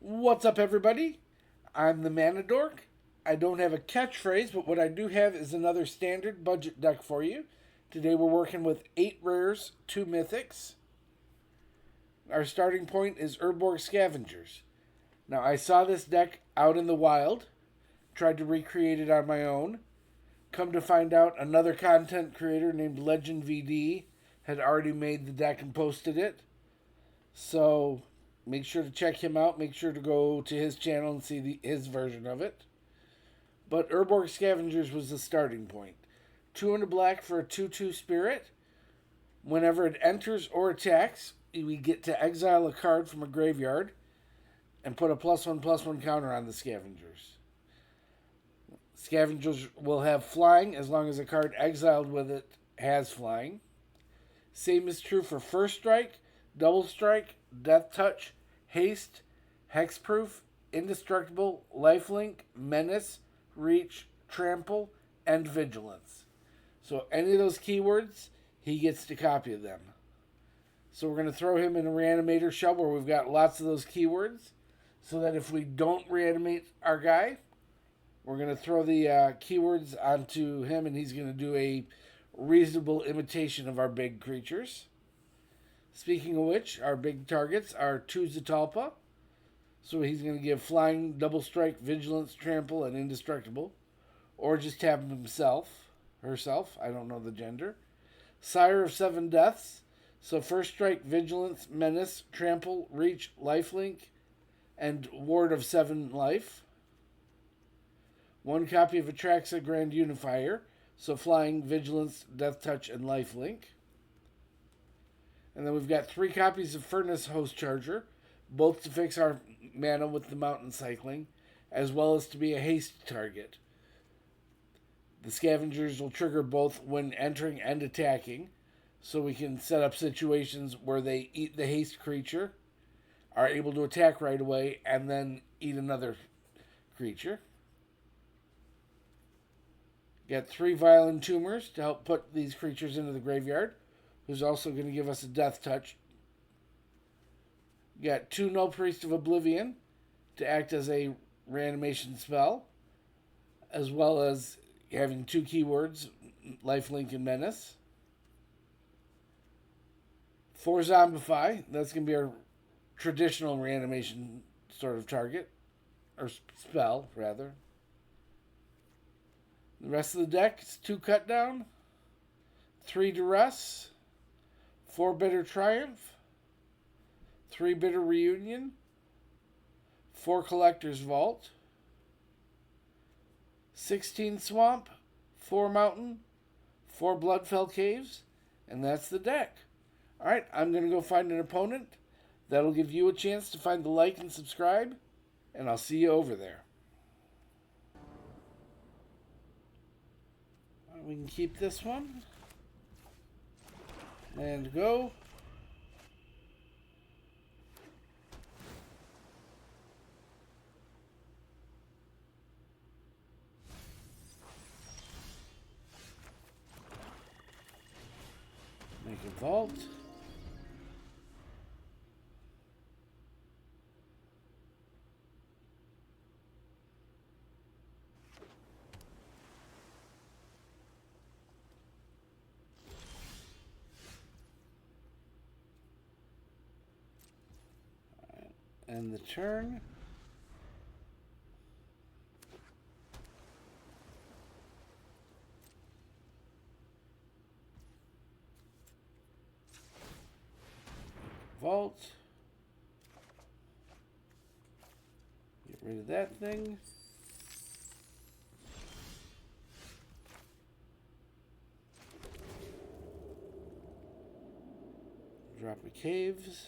What's up, everybody? I'm the Mana Dork. I don't have a catchphrase, but what I do have is another standard budget deck for you. Today we're working with 8 rares, 2 mythics. Our starting point is Urborg Scavengers. Now, I saw this deck out in the wild, tried to recreate it on my own. Come to find out, another content creator named Legend VD had already made the deck and posted it. So make sure to check him out. Make sure to go to his channel and see his version of it. But Urborg Scavengers was the starting point. 2 black for a 2/2 spirit. Whenever it enters or attacks, we get to exile a card from a graveyard and put a +1/+1 counter on the Scavengers. Scavengers will have flying as long as a card exiled with it has flying. Same is true for First Strike, Double Strike, Death Touch, Haste, Hexproof, Indestructible, Lifelink, Menace, Reach, Trample, and Vigilance. So any of those keywords, he gets to copy them. So we're going to throw him in a Reanimator shell where we've got lots of those keywords, so that if we don't reanimate our guy, we're going to throw the keywords onto him and he's going to do a reasonable imitation of our big creatures. Speaking of which, our big targets are 2 Zetalpa. So he's going to give Flying, Double Strike, Vigilance, Trample, and Indestructible. Or just tap him himself, herself, I don't know the gender. Sire of 7 Deaths. So First Strike, Vigilance, Menace, Trample, Reach, Lifelink, and Ward of 7 life. 1 copy of Atraxa Grand Unifier. So Flying, Vigilance, Death Touch, and Lifelink. And then we've got 3 copies of Furnace Host Charger, both to fix our mana with the Mountain Cycling, as well as to be a haste target. The Scavengers will trigger both when entering and attacking, so we can set up situations where they eat the haste creature, are able to attack right away, and then eat another creature. Got 3 Vile Entombers to help put these creatures into the graveyard, who's also going to give us a Death Touch. Got 2 Nullpriest of Oblivion to act as a reanimation spell, as well as having 2 keywords, Lifelink and Menace. 4 Zombify, that's going to be our traditional reanimation sort of target, or spell, rather. The rest of the deck is 2 Cut Down, 3 Duress, 4 Bitter Triumph, 3 Bitter Reunion, 4 Collector's Vault, 16 Swamp, 4 Mountain, 4 Bloodfell Caves, and that's the deck. Alright, I'm going to go find an opponent. That'll give you a chance to find the like and subscribe, and I'll see you over there. We can keep this one. And go. Make a vault. End the turn. Vault. Get rid of that thing. Drop the caves.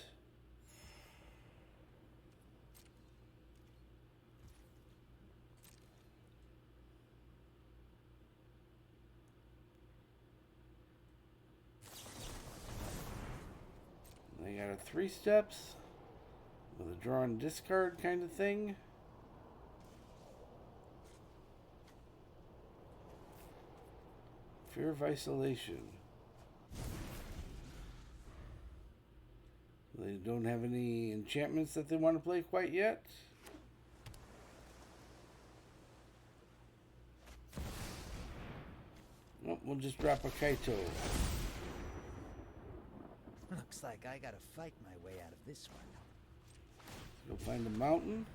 I got a 3 steps with a draw and discard kind of thing. Fear of Isolation. They don't have any enchantments that they want to play quite yet. Nope, we'll just drop a Kaito. Looks like I gotta fight my way out of this one. Go find a mountain.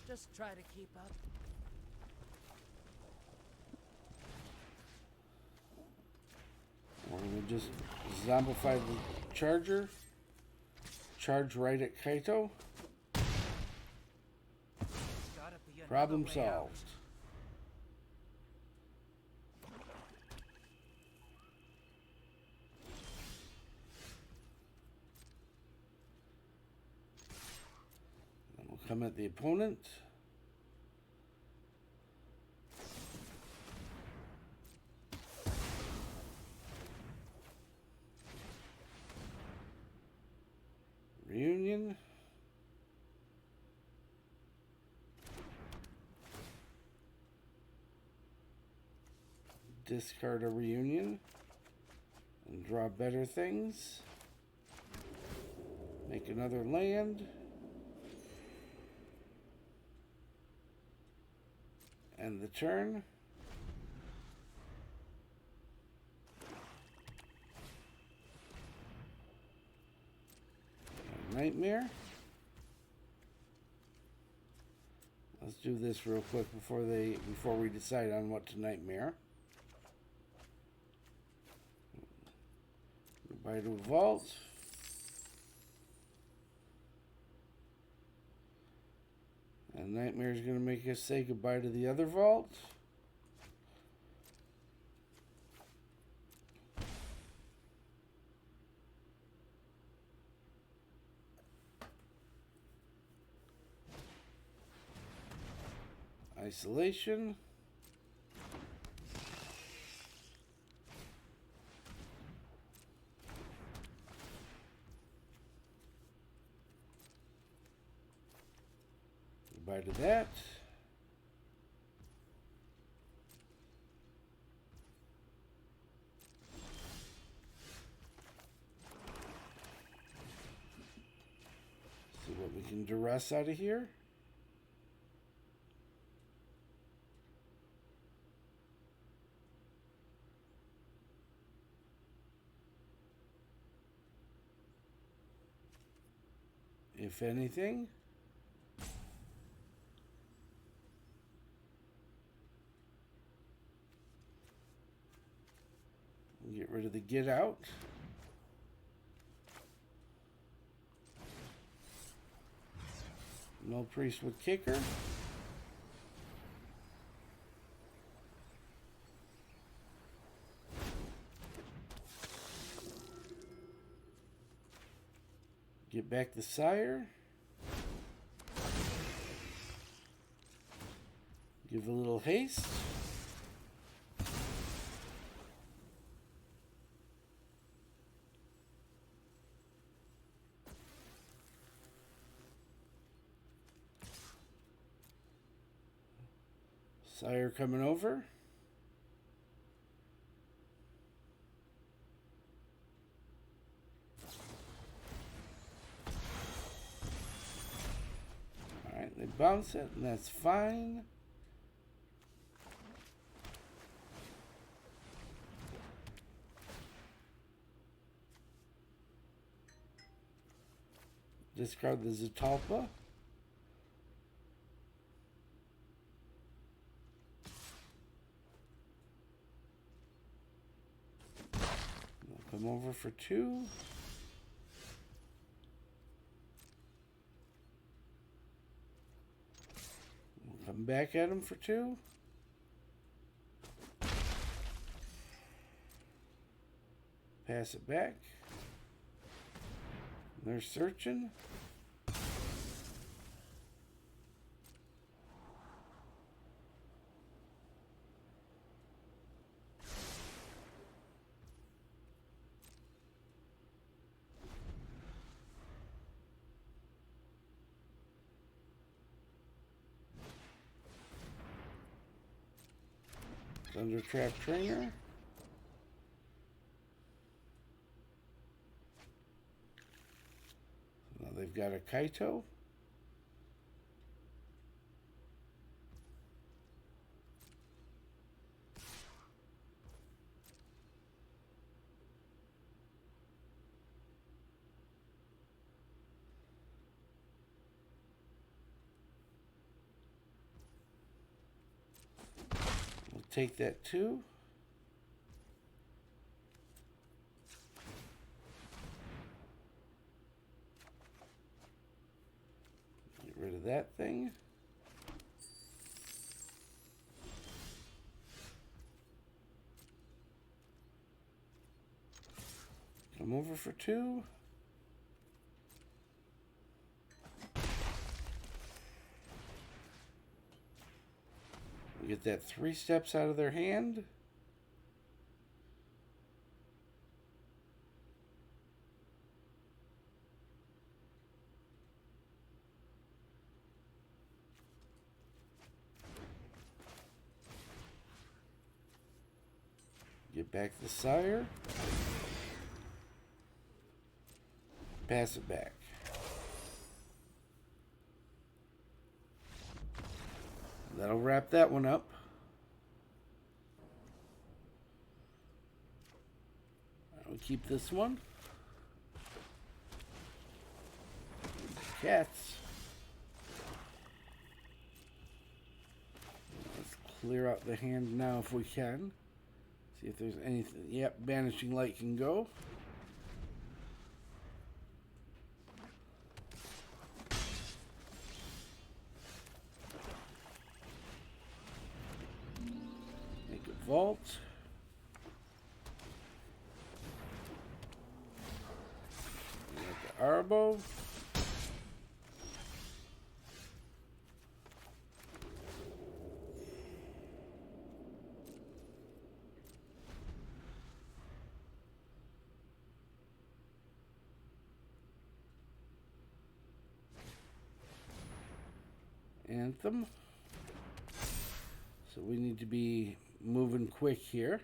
Just try to keep up. Or we'll just zombify the charger. Charge right at Kaito. Problem solved. Then we'll come at the opponent. Reunion. Discard a reunion and draw better things. Make another land. End the turn. Nightmare. Let's do this real quick before we decide on what to nightmare. Goodbye to a vault. And Nightmare is going to make us say goodbye to the other vault. Isolation. Goodbye to that. See what we can duress out of here. If anything. We'll get rid of the get out. Nullpriest with kicker. Get back the Sire. Give a little haste. Sire coming over. Alright, they bounce it, and that's fine. Discard the Zetalpa. Come over for 2. We'll come back at him for 2. Pass it back. They're searching. Thundertrap Trainer. Now they've got a Kaito. We'll take that too. Get rid of that thing. Come over for 2. We get that 3 steps out of their hand. Get back the Sire. Pass it back. That'll wrap that one up. I'll keep this one. Cats. Let's clear out the hand now if we can. See if there's anything. Yep, Banishing Light can go. Vault. We got the Arbo. Anthem. So we need to be moving quick here.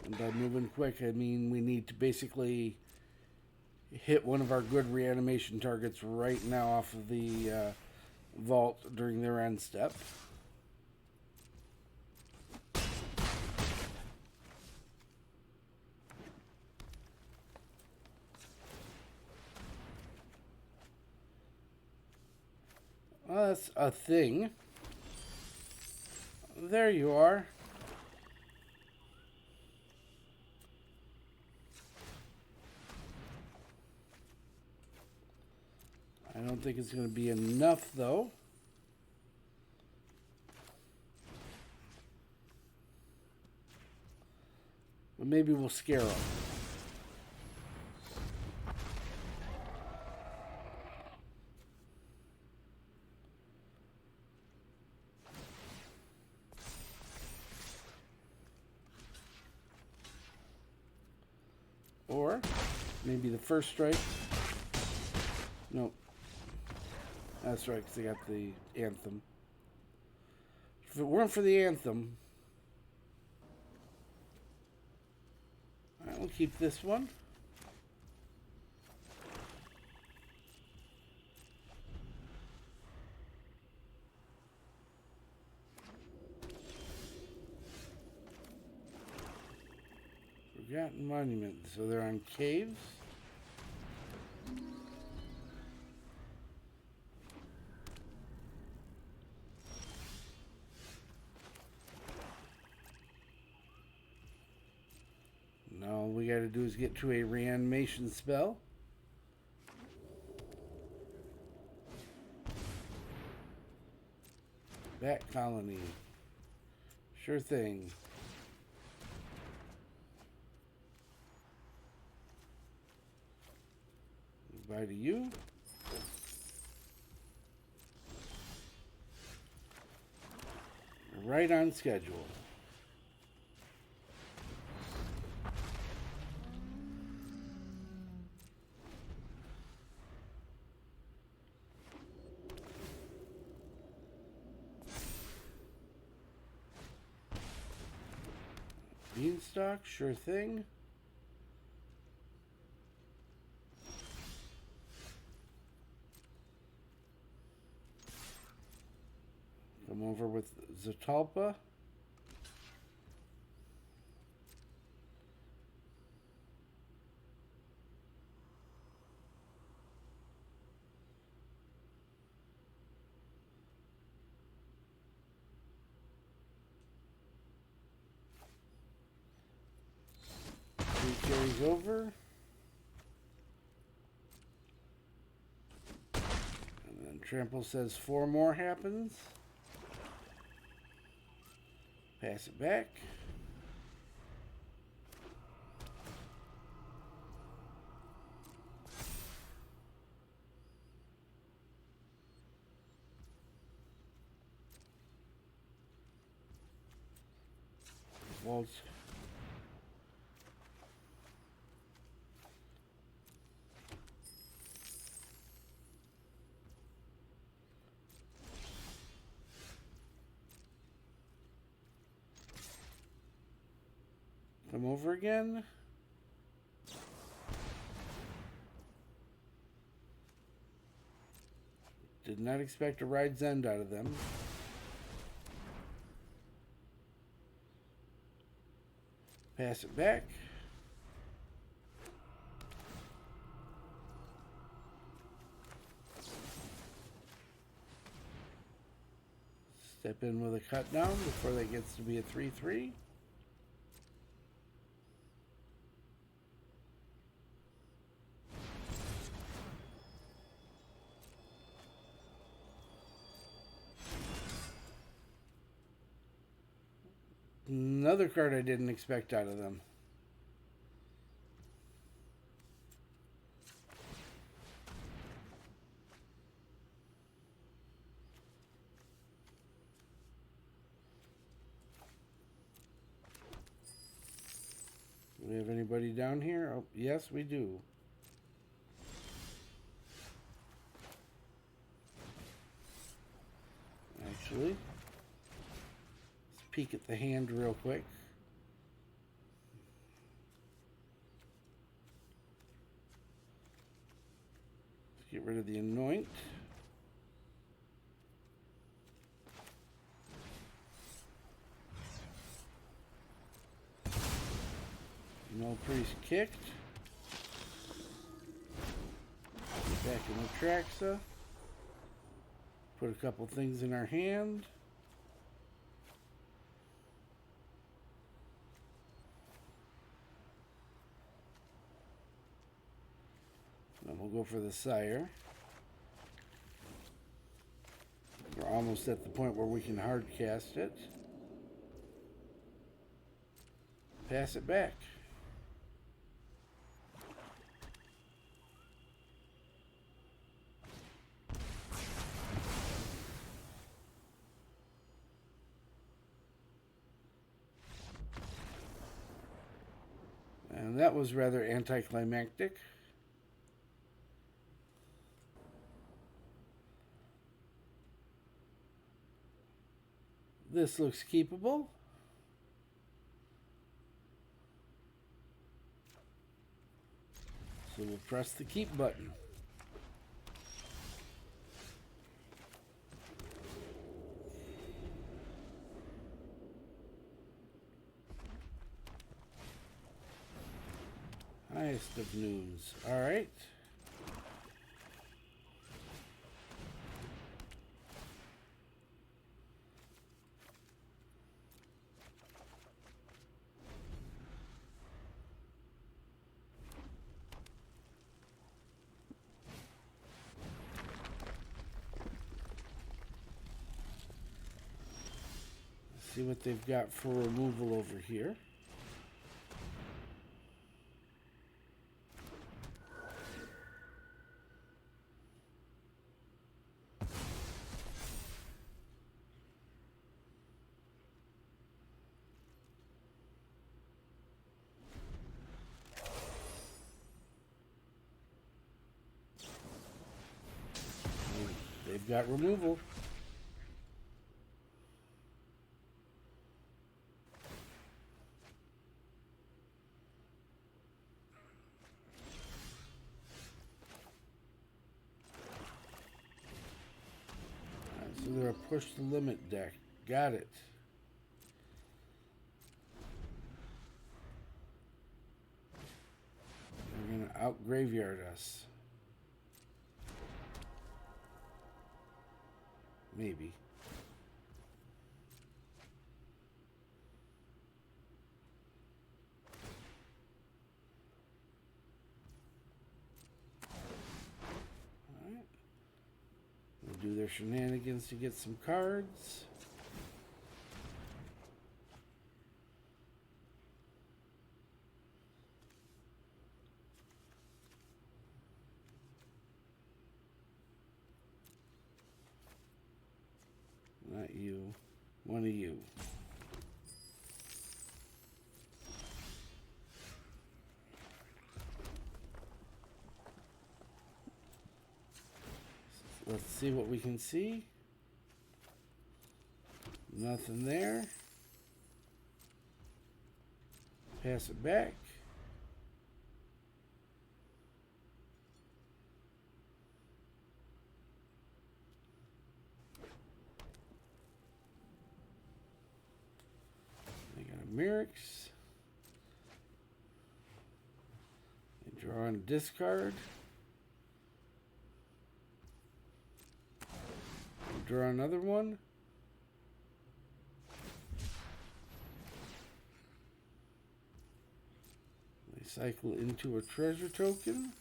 And by moving quick, I mean we need to basically hit one of our good reanimation targets right now off of the vault during their end step. Well, that's a thing. There you are. I don't think it's going to be enough, though. But maybe we'll scare them. Or maybe the first strike. Nope. That's right, because I got the Anthem. If it weren't for the Anthem, I will keep this one. Forgotten Monument, so they're on caves. Now all we gotta do is get to a reanimation spell. Bat colony. Sure thing. Goodbye to you. Right on schedule. Beanstalk, sure thing. Come over with Zetalpa. He carries over. And then Trample says 4 more happens. Pass it back. Vaults. Come over again. Did not expect a Ride's End out of them. Pass it back. Step in with a cut down before that gets to be a 3/3. Another card I didn't expect out of them. Do we have anybody down here? Oh, yes, we do. Actually, let's peek at the hand real quick. Let's get rid of the Anoint. Nullpriest kicked. Get back in Atraxa. Put a couple things in our hand. Then we'll go for the Sire. We're almost at the point where we can hard cast it. Pass it back. And that was rather anticlimactic. This looks keepable. So we'll press the keep button. Highest of noons. All right. Let's see what they've got for removal over here. They've got removal. a push the limit deck. Got it. We're going to out graveyard us. Maybe. Alright. We'll do their shenanigans to get some cards. Not you. One of you. Let's see what we can see. Nothing there. Pass it back. Merrick's. Draw and discard. Draw another one. They cycle into a treasure token.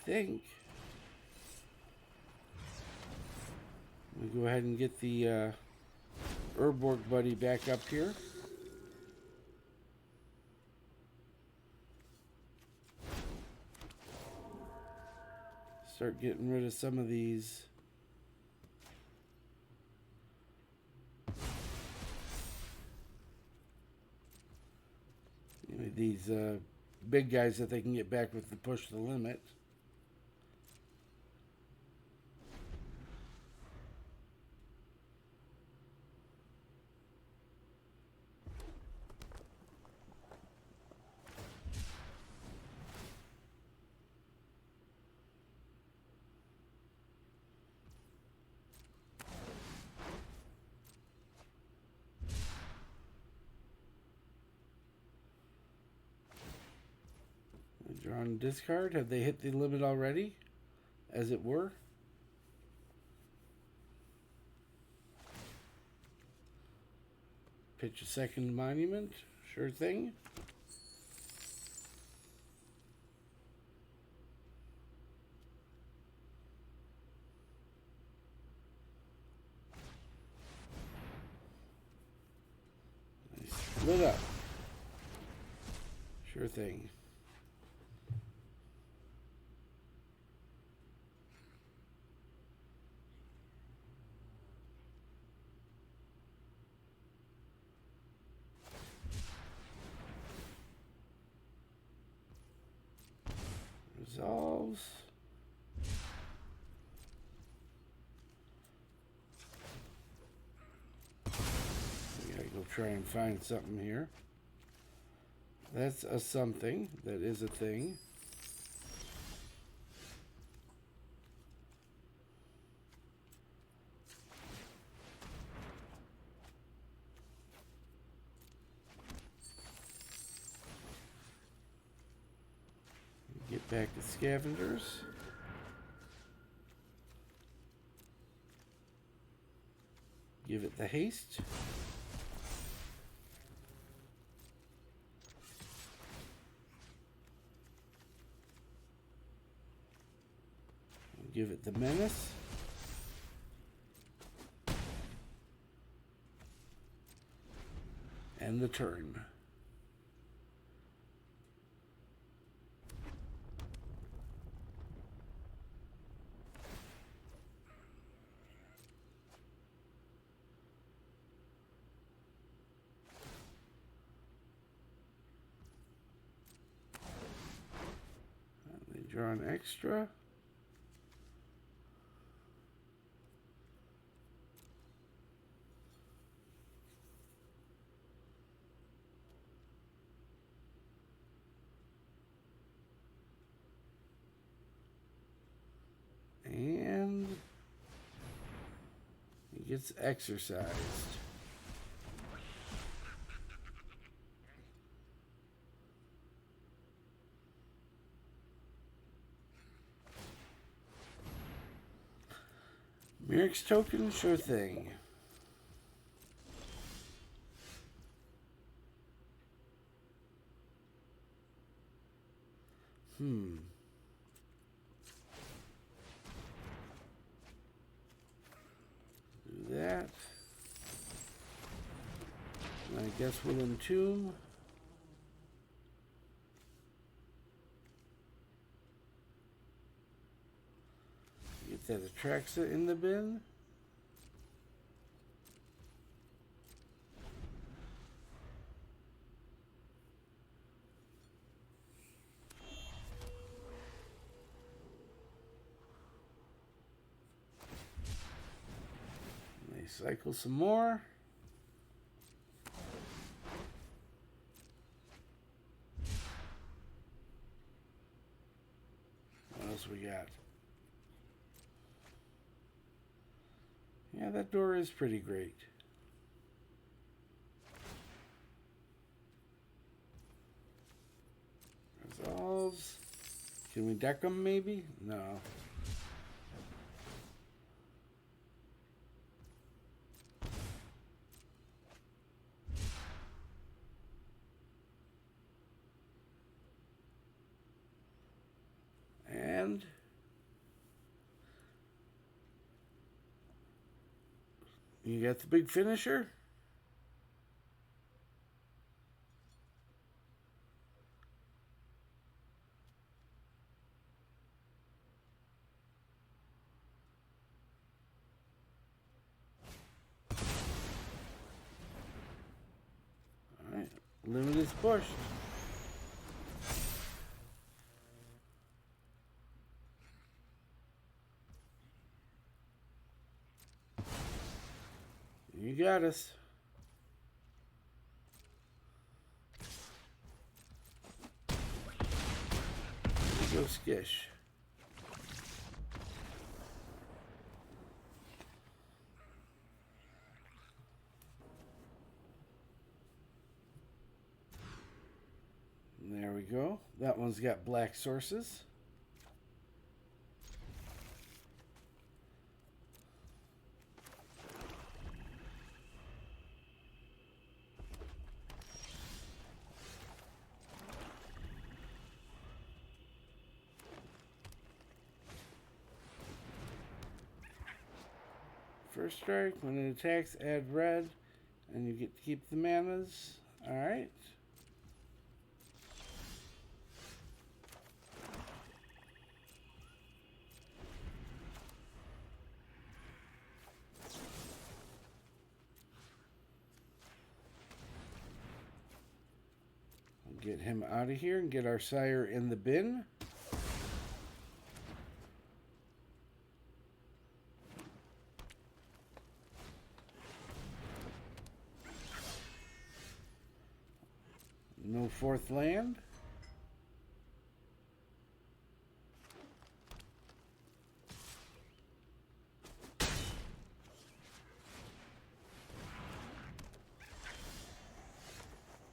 Think we go ahead and get the Urborg buddy back up here. Start getting rid of some of these big guys that they can get back with the push the limit. Draw and discard. Have they hit the limit already? As it were. Pitch a second monument. Sure thing. They split up. Sure thing. Resolves. We gotta go try and find something here. That's a something. That is a thing. Get back to Scavengers. Give it the haste. Give it the menace. And the turn. Draw an extra. And he gets exercised. Mirac's token, sure thing. Do that. I guess we'll entomb. Get that Atraxa in the bin. They cycle some more. What else we got? Yeah, that door is pretty great. Resolves. Can we deck them maybe? No. And you got the big finisher? Alright, limit is pushed. You got us. Go Skish. There we go. That one's got black sources. First strike, when it attacks, add red, and you get to keep the manas. Alright. We'll get him out of here and get our Sire in the bin. No fourth land.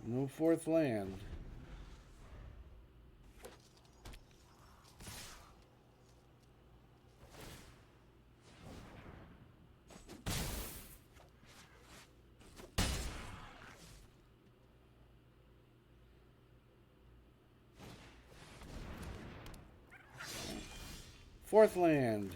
No fourth land. Fourth land.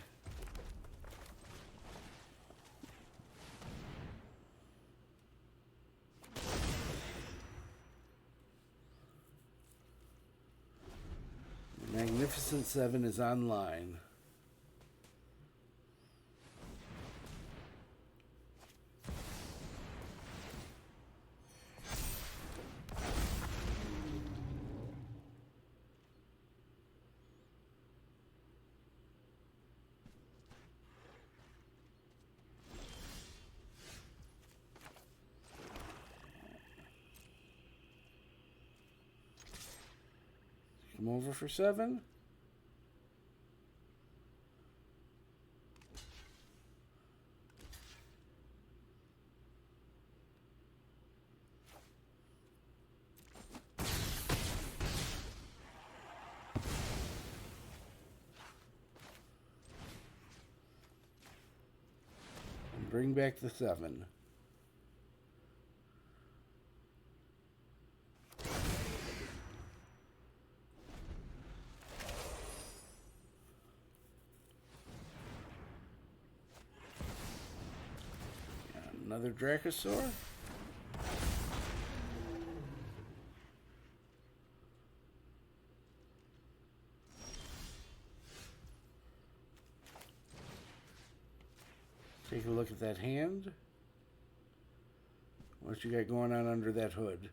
Magnificent 7 is online. them over for 7. And bring back the 7. Another Dracosaur. Take a look at that hand. What you got going on under that hood?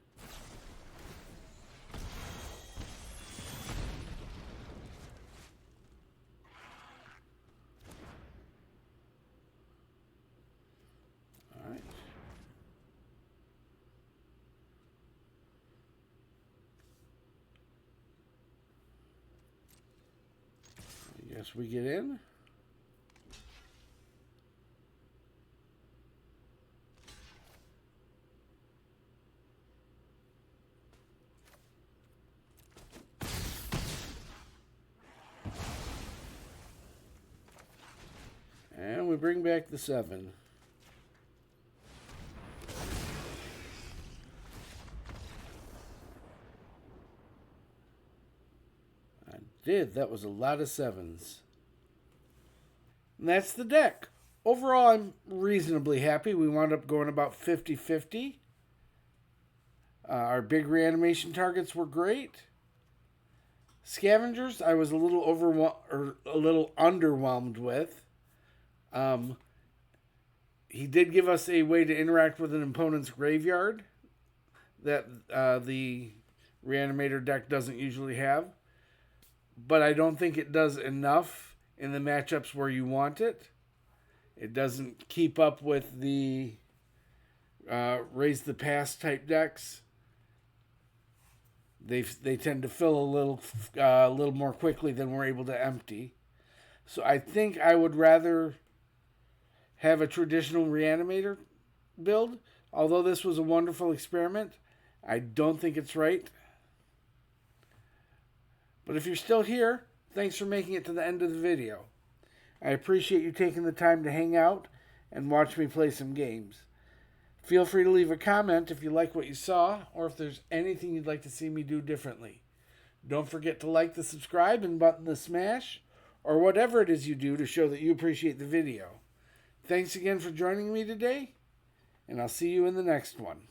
Yes, we get in. And we bring back the 7. That was a lot of 7s. And that's the deck. Overall, I'm reasonably happy. We wound up going about 50-50. Our big reanimation targets were great. Scavengers, I was a little underwhelmed with. He did give us a way to interact with an opponent's graveyard that the Reanimator deck doesn't usually have. But I don't think it does enough in the matchups where you want it. It doesn't keep up with the raise the pass type decks. They tend to fill a little more quickly than we're able to empty. So I think I would rather have a traditional Reanimator build. Although this was a wonderful experiment, I don't think it's right. But if you're still here, thanks for making it to the end of the video. I appreciate you taking the time to hang out and watch me play some games. Feel free to leave a comment if you like what you saw or if there's anything you'd like to see me do differently. Don't forget to like the subscribe and button the smash or whatever it is you do to show that you appreciate the video. Thanks again for joining me today, and I'll see you in the next one.